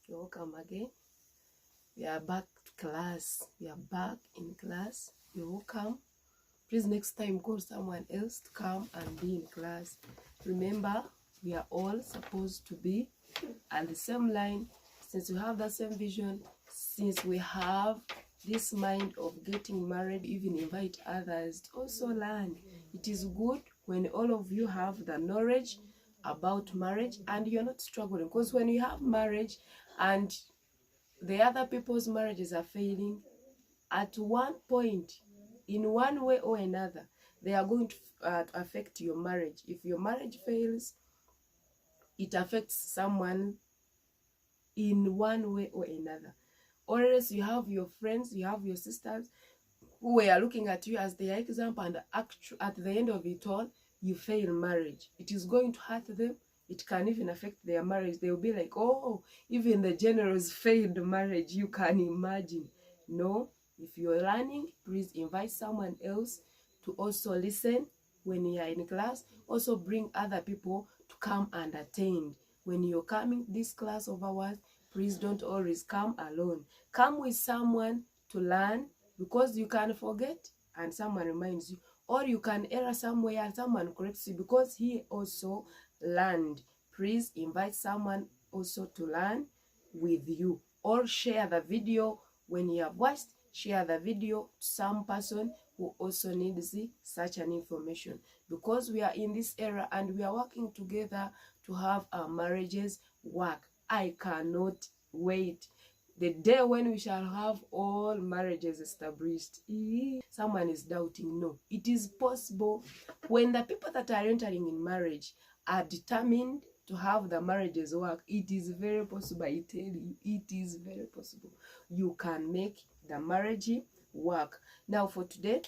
You're welcome again. We are back to class. We are back in class. You're welcome. Please next time call someone else to come and be in class. Remember, we are all supposed to be at the same line. Since we have the same vision, since we have this mind of getting married, even invite others to also learn. It is good when all of you have the knowledge about marriage and you're not struggling, because when you have marriage and the other people's marriages are failing, at one point, in one way or another, they are going to affect your marriage. If your marriage fails, it affects someone in one way or another. Or else you have your friends, you have your sisters who are looking at you as their example, and at the end of it all, you fail marriage. It is going to hurt them. It can even affect their marriage. They will be like, oh, even the generals failed marriage. You can imagine. No, if you're learning, please invite someone else to also listen when you are in class. Also bring other people to come and attend. When you're coming this class of ours, please don't always come alone. Come with someone to learn, because you can forget and someone reminds you, or you can error somewhere and someone corrects you because he also learned. Please invite someone also to learn with you, or share the video. When you have watched, share the video to some person who also needs such an information, because we are in this era and we are working together to have our marriages work. I cannot wait the day when we shall have all marriages established. Someone is doubting. No, it is possible. When the people that are entering in marriage are determined to have the marriages work, it is very possible. I tell you, it is very possible. You can make the marriage work. Now for today,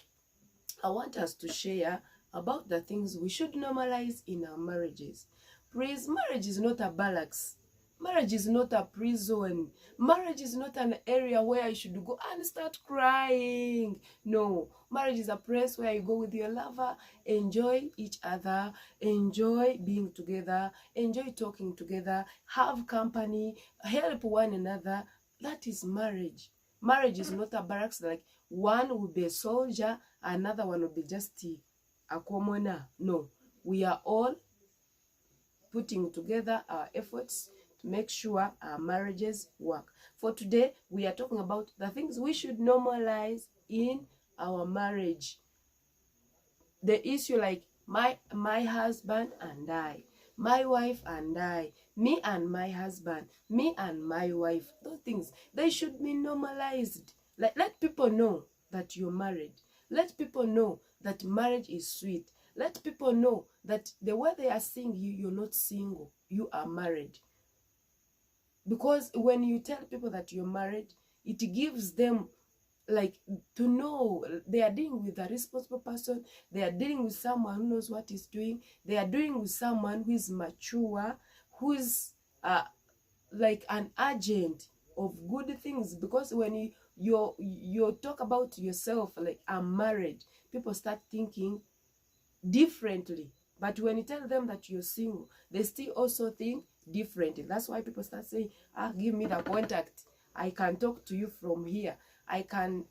I want us to share about the things we should normalize in our marriages. Please, marriage is not a barracks. Marriage is not a prison. Marriage is not an area where I should go and start crying. No, marriage is a place where you go with your lover, enjoy each other, enjoy being together, enjoy talking together, have company, help one another. That is marriage. Marriage is not a barracks like one will be a soldier, another one will be just a commoner. No, we are all putting together our efforts to make sure our marriages work. For today, we are talking about the things we should normalize in our marriage. The issue like my husband and I, my wife and I, me and my husband, me and my wife, those things, they should be normalized. Like, let people know that you're married. Let people know that marriage is sweet. Let people know that the way they are seeing you, you're not single, you are married. Because when you tell people that you're married, it gives them like to know they are dealing with a responsible person, they are dealing with someone who knows what he's doing, they are dealing with someone who is mature, who is like an agent of good things. Because when you talk about yourself like I'm married, people start thinking differently. But when you tell them that you're single, they still also think differently. That's why people start saying, give me the contact, I can talk to you from here, I can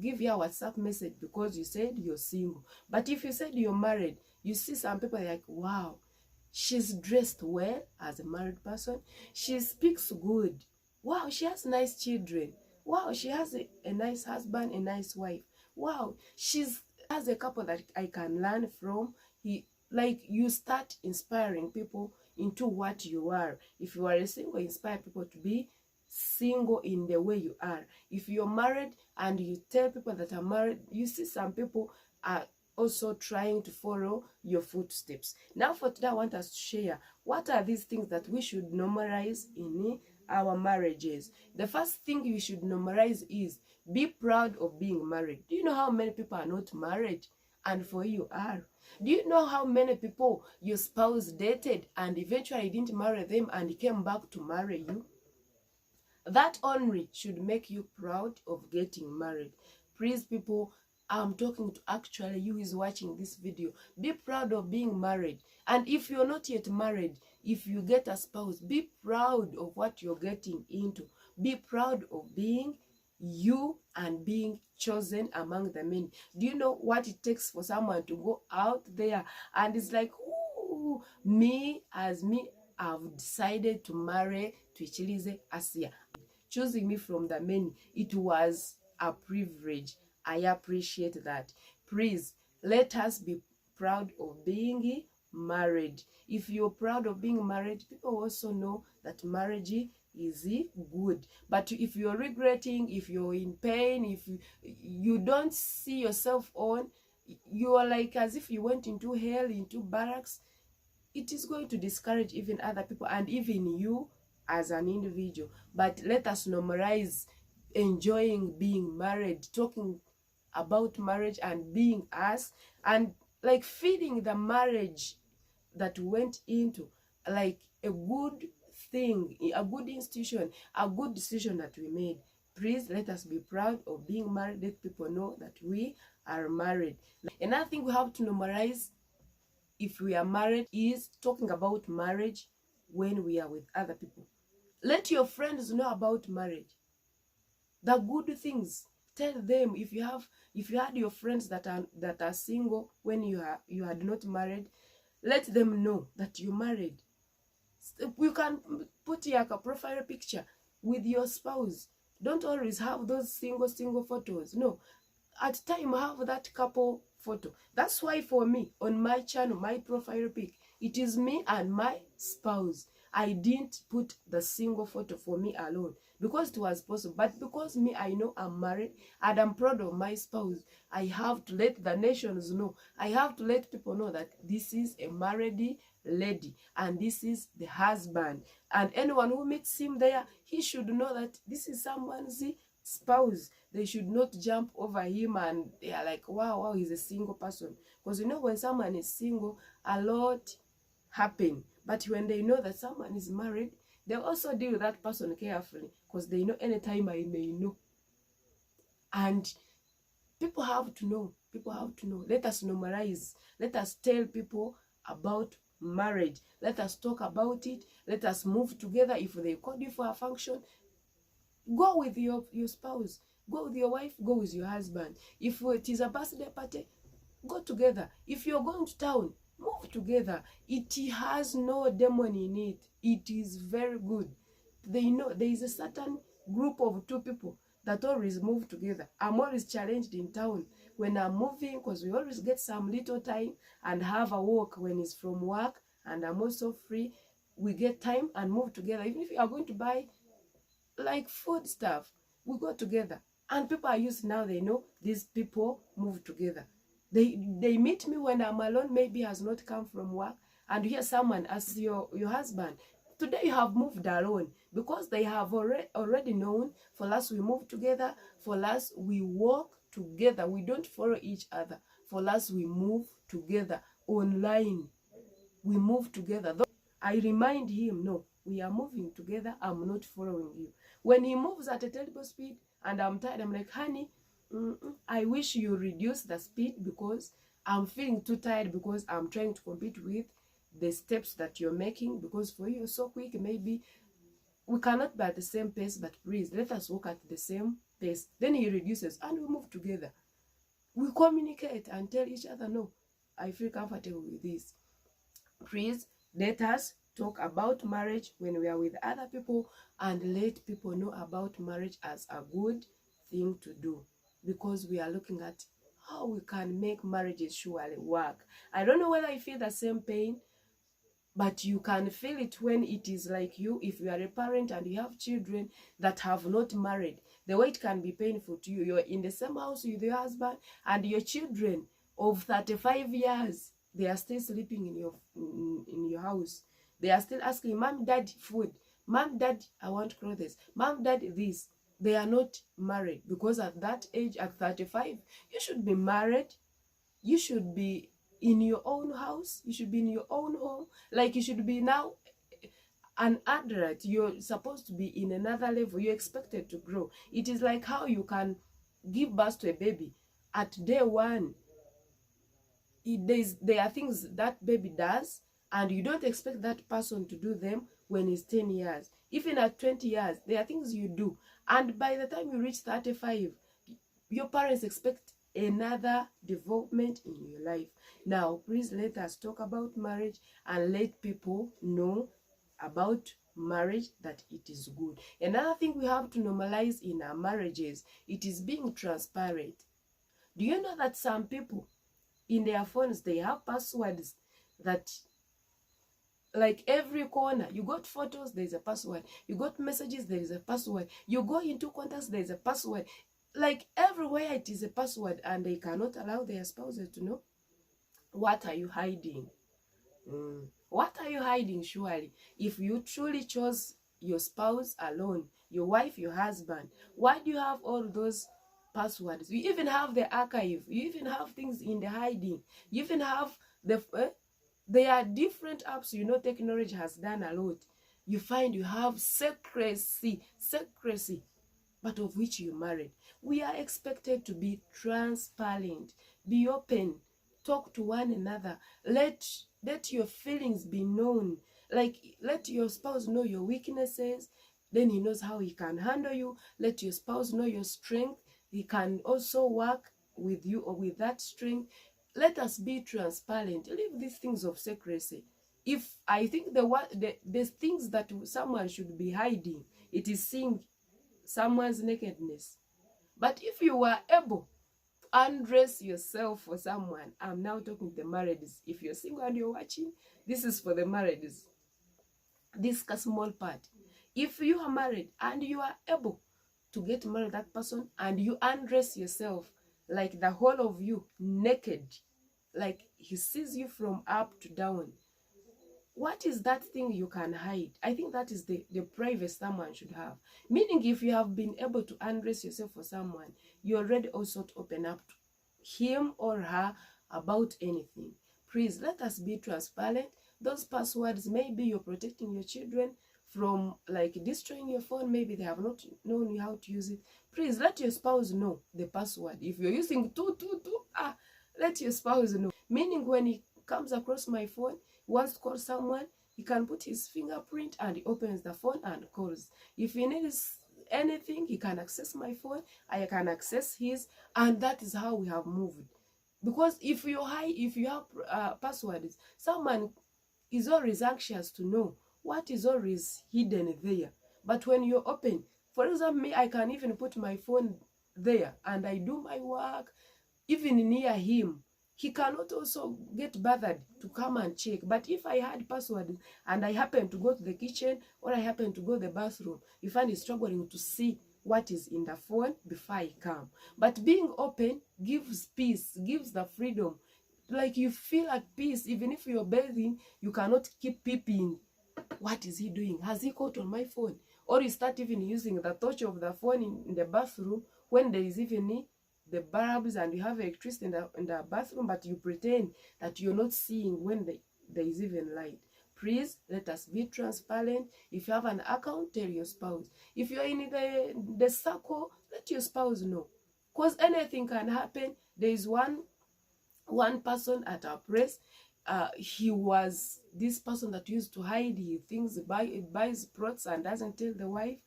give you a WhatsApp message because you said you're single. But if you said you're married, you see some people like, wow, she's dressed well as a married person, she speaks good, wow, she has nice children, wow, she has a nice husband, a nice wife, wow, she's has a couple that I can learn from. Like you start inspiring people into what you are. If you are a single, inspire people to be single in the way you are. If you're married and you tell people that are married, you see some people are also trying to follow your footsteps. Now for today, I want us to share what are these things that we should normalize in our marriages. The first thing you should normalize is be proud of being married. Do you know how many people are not married and for you are? Do you know how many people your spouse dated and eventually didn't marry them and came back to marry you? That only should make you proud of getting married. Please, people, I'm talking to actually you who is watching this video. Be proud of being married. And if you're not yet married, If you get a spouse, be proud of what you're getting into. Be proud of being you and being chosen among the many. Do you know what it takes for someone to go out there and it's like, ooh, me, I've decided to marry Twichilize Asia. Choosing me from the many, it was a privilege. I appreciate that. Please, let us be proud of being married. If you're proud of being married, people also know that marriage is good. But if you're regretting, if you're in pain, if you don't see yourself on, you are like as if you went into hell, into barracks, it is going to discourage even other people and even you as an individual. But let us normalize enjoying being married, talking about marriage and being us, and like feeding the marriage that we went into like a good thing, a good institution, a good decision that we made. Please let us be proud of being married. Let people know that we are married. Another thing we have to normalize if we are married is talking about marriage when we are with other people. Let your friends know about marriage, the good things. Tell them. If you had your friends that are single when you had not married, let them know that you married. You can put like a profile picture with your spouse. Don't always have those single photos. No, at time have that couple photo. That's why for me on my channel, my profile pic, it is me and my spouse. I didn't put the single photo for me alone because it was possible, but because me, I know I'm married and I'm proud of my spouse. I have to let the nations know, I have to let people know that this is a married lady and this is the husband, and anyone who meets him there, he should know that this is someone's spouse. They should not jump over him and they are like, wow, he's a single person. Because you know, when someone is single, a lot happen. But when they know that someone is married, they also deal with that person carefully because they know anytime I may know. And people have to know. People have to know. Let us normalize. Let us tell people about marriage. Let us talk about it. Let us move together. If they call you for a function, go with your spouse. Go with your wife. Go with your husband. If it is a birthday party, go together. If you're going to town, move together. It has no demon in it. It is very good. They know there is a certain group of two people that always move together. I'm always challenged in town when I'm moving because we always get some little time and have a walk when it's from work, and I'm also free. We get time and move together. Even if you are going to buy like food stuff, we go together. And people are used now, they know these people move together. They meet me when I'm alone, maybe has not come from work, and you hear someone as your husband, today you have moved alone, because they have already known, for us we move together, for us we walk together, we don't follow each other, for us we move together online, we move together. I remind him, no, we are moving together, I'm not following you. When he moves at a terrible speed and I'm tired, I'm like, honey, I wish you reduce the speed because I'm feeling too tired, because I'm trying to compete with the steps that you're making, because for you you're so quick, maybe we cannot be at the same pace, but please let us walk at the same pace. Then he reduces and we move together. We communicate and tell each other, no, I feel comfortable with this. Please let us talk about marriage when we are with other people, and let people know about marriage as a good thing to do, because we are looking at how we can make marriages surely work. I don't know whether I feel the same pain, but you can feel it when it is like you, if you are a parent and you have children that have not married, the way it can be painful to you. You're in the same house with your husband and your children of 35 years, they are still sleeping in your house. They are still asking, mom, dad, food. Mom, dad, I want clothes. Mom, dad, this. They are not married, because at that age, at 35, you should be married. You should be in your own house. You should be in your own home. Like, you should be now an adult. You're supposed to be in another level. You're expected to grow. It is like how you can give birth to a baby. At day one, there are things that baby does, and you don't expect that person to do them when he's 10 years. Even at 20 years, there are things you do, and by the time you reach 35, your parents expect another development in your life. Now, please let us talk about marriage and let people know about marriage, that it is good. Another thing we have to normalize in our marriages, it is being transparent. Do you know that some people in their phones, they have passwords that, like, every corner you got photos, there is a password, you got messages, there is a password, you go into contacts, there is a password, like everywhere it is a password, and they cannot allow their spouses to know. What are you hiding? What are you hiding? Surely, if you truly chose your spouse alone, your wife, your husband, why do you have all those passwords? You even have the archive, you even have things in the hiding, you even have the there are different apps. You know, technology has done a lot. You find you have secrecy, but of which you married. We are expected to be transparent, be open, talk to one another, let your feelings be known. Like, let your spouse know your weaknesses, then he knows how he can handle you. Let your spouse know your strength, he can also work with you or with that strength. Let us be transparent. Leave these things of secrecy. If I think the things that someone should be hiding, it is seeing someone's nakedness. But if you were able to undress yourself for someone, I'm now talking to the marrieds. If you're single and you're watching, this is for the marrieds. This is a small part. If you are married and you are able to get married that person, and you undress yourself, like the whole of you naked, like he sees you from up to down, what is that thing you can hide? I think that is the privacy someone should have. Meaning, if you have been able to undress yourself for someone, you already also to open up to him or her about anything. Please, let us be transparent. Those passwords, maybe you're protecting your children from, like, destroying your phone. Maybe they have not known how to use it. Please, let your spouse know the password. If you're using 222, let your spouse know. Meaning, when he comes across my phone, wants to call someone, he can put his fingerprint and he opens the phone and calls. If he needs anything, he can access my phone, I can access his, and that is how we have moved. Because if you have passwords, someone is always anxious to know what is always hidden there. But when you're open, for example, me, I can even put my phone there and I do my work even near him. He cannot also get bothered to come and check. But if I had password and I happen to go to the kitchen or I happen to go to the bathroom, you find he's struggling to see what is in the phone before I come. But being open gives peace, gives the freedom. Like, you feel at peace. Even if you're bathing, you cannot keep peeping. What is he doing? Has he caught on my phone? Or you start even using the torch of the phone in the bathroom when there is even the bulbs and you have electricity in the bathroom, but you pretend that you're not seeing when there is even light. Please, let us be transparent. If you have an account, tell your spouse. If you're in the circle, let your spouse know. Because anything can happen. There is one person at our press. He was this person that used to hide. He thinks he buys products and doesn't tell the wife.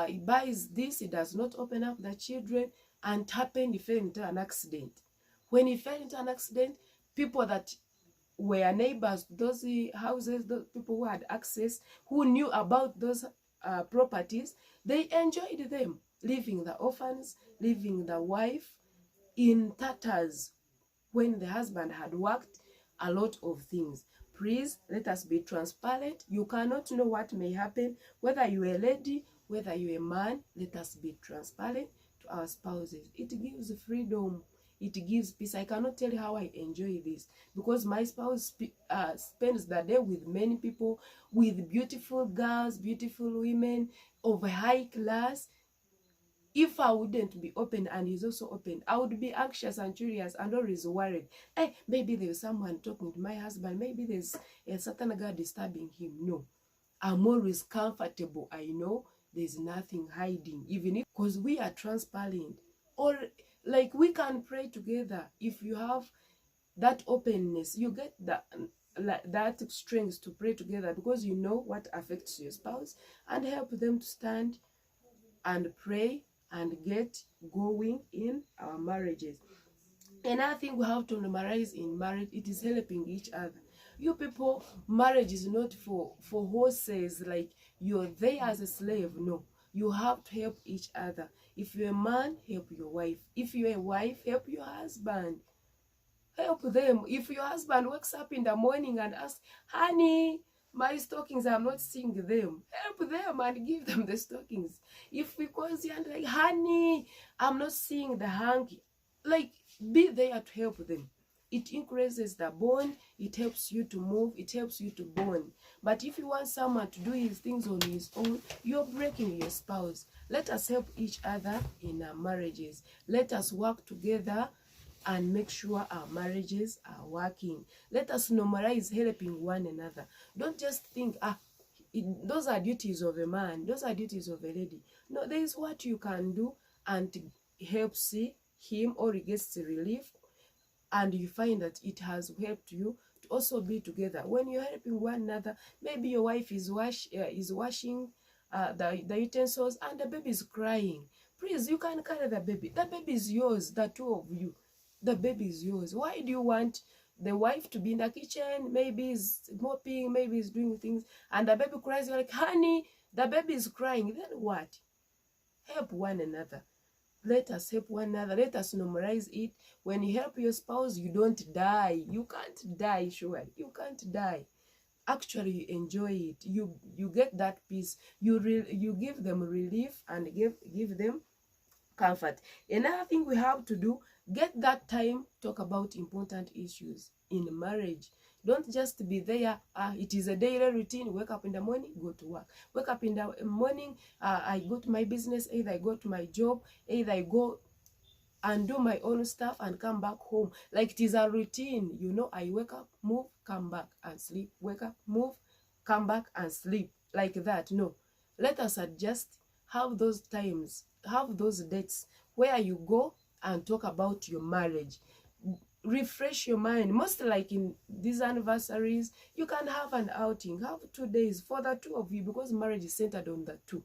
He buys this, he does not open up the children, and happened, he fell into an accident. When he fell into an accident, people that were neighbors, those houses, those people who had access, who knew about those properties, they enjoyed them, leaving the orphans, leaving the wife in tatters, when the husband had worked a lot of things. Please, let us be transparent. You cannot know what may happen, whether you're a lady, whether you're a man. Let us be transparent to our spouses. It gives freedom, it gives peace. I cannot tell you how I enjoy this, because my spouse spends the day with many people, with beautiful girls, beautiful women of a high class. If I wouldn't be open and he's also open, I would be anxious and curious and always worried. Hey, maybe there's someone talking to my husband. Maybe there's a certain guy disturbing him. No, I'm always comfortable. I know there's nothing hiding, even if, because we are transparent. Or, like, we can pray together. If you have that openness, you get that strength to pray together, because you know what affects your spouse, and help them to stand and pray and get going in our marriages. Another thing we have to normalize in marriage, it is helping each other. You people, marriage is not for horses, like you're there as a slave. No, you have to help each other. If you're a man, help your wife. If you're a wife, help your husband. Help them. If your husband wakes up in the morning and asks, honey, my stockings, I'm not seeing them, help them and give them the stockings. If because you're like, honey, I'm not seeing the hanky, like, be there to help them. It increases the bond, it helps you to move, it helps you to bond. But if you want someone to do his things on his own, you're breaking your spouse. Let us help each other in our marriages. Let us work together and make sure our marriages are working. Let us normalize helping one another. Don't just think, those are duties of a man, those are duties of a lady. No, there is what you can do and help see him, or he gets relief, and you find that it has helped you to also be together. When you're helping one another, maybe your wife is washing the utensils and the baby is crying. Please, you can carry the baby. The baby is yours, the two of you. The baby is yours. Why do you want the wife to be in the kitchen? Maybe is mopping, maybe is doing things, and the baby cries. You're like, honey, the baby is crying. Then what? Help one another. Let us help one another. Let us normalize it. When you help your spouse, you don't die. You can't die, sure. You can't die. Actually, you enjoy it. You get that peace. You give them relief and give them comfort. Another thing we have to do, get that time, talk about important issues in marriage. Don't just be there. It is a daily routine. Wake up in the morning, go to work. Wake up in the morning, I go to my business, either I go to my job, either I go and do my own stuff and come back home. Like it is a routine. You know, I wake up, move, come back and sleep. Wake up, move, come back and sleep. Like that. No. Let us adjust. Have those times, have those dates where you go and talk about your marriage. Refresh your mind. Most like in these anniversaries, you can have an outing. Have 2 days for the two of you, because marriage is centered on the two.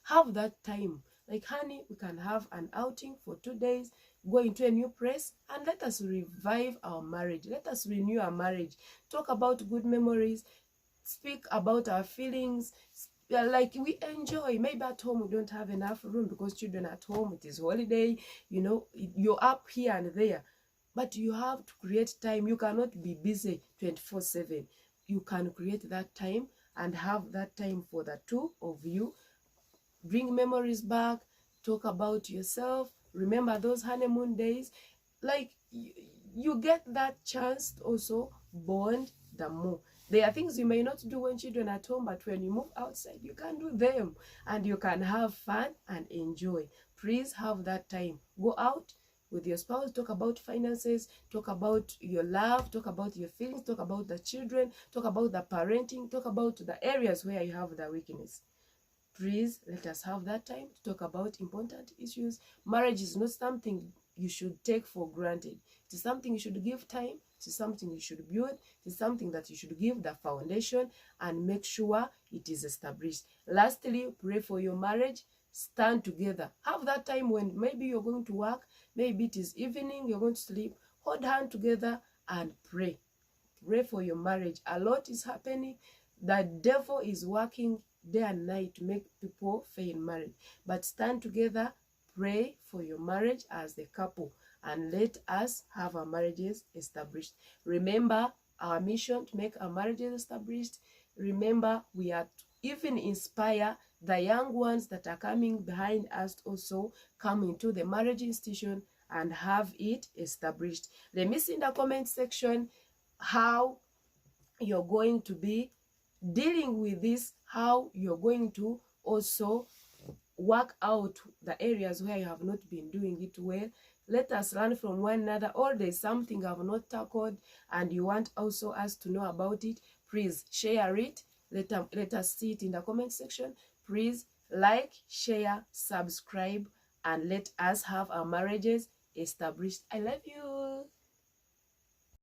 Have that time. Like, honey, we can have an outing for 2 days, go into a new place, and let us revive our marriage. Let us renew our marriage. Talk about good memories. Speak about our feelings. Like we enjoy. Maybe at home we don't have enough room because children at home, it is holiday, you know, you're up here and there. But you have to create time. You cannot be busy 24/7. You can create that time and have that time for the two of you. Bring memories back. Talk about yourself. Remember those honeymoon days. Like you get that chance to also bond the more. There are things you may not do when children are at home, but when you move outside, you can do them and you can have fun and enjoy. Please have that time. Go out with your spouse, talk about finances, talk about your love, talk about your feelings, talk about the children, talk about the parenting, talk about the areas where you have the weakness. Please let us have that time to talk about important issues. Marriage is not something you should take for granted. It is something you should give time. It is something you should build. It is something that you should give the foundation and make sure it is established. Lastly, pray for your marriage. Stand together. Have that time when maybe you're going to work, maybe it is evening, you're going to sleep. Hold hand together and pray. Pray for your marriage. A lot is happening. The devil is working day and night to make people fail marriage. But stand together, pray for your marriage as a couple, and let us have our marriages established. Remember our mission to make our marriages established. Remember, we are to even inspire the young ones that are coming behind us to also come into the marriage institution and have it established. Let me see in the comment section how you're going to be dealing with this, how you're going to also work out the areas where you have not been doing it well. Let us learn from one another, or there's something I've not tackled and you want also us to know about it. Please share it. Let us see it in the comment section. Please like, share, subscribe, and let us have our marriages established. I love you.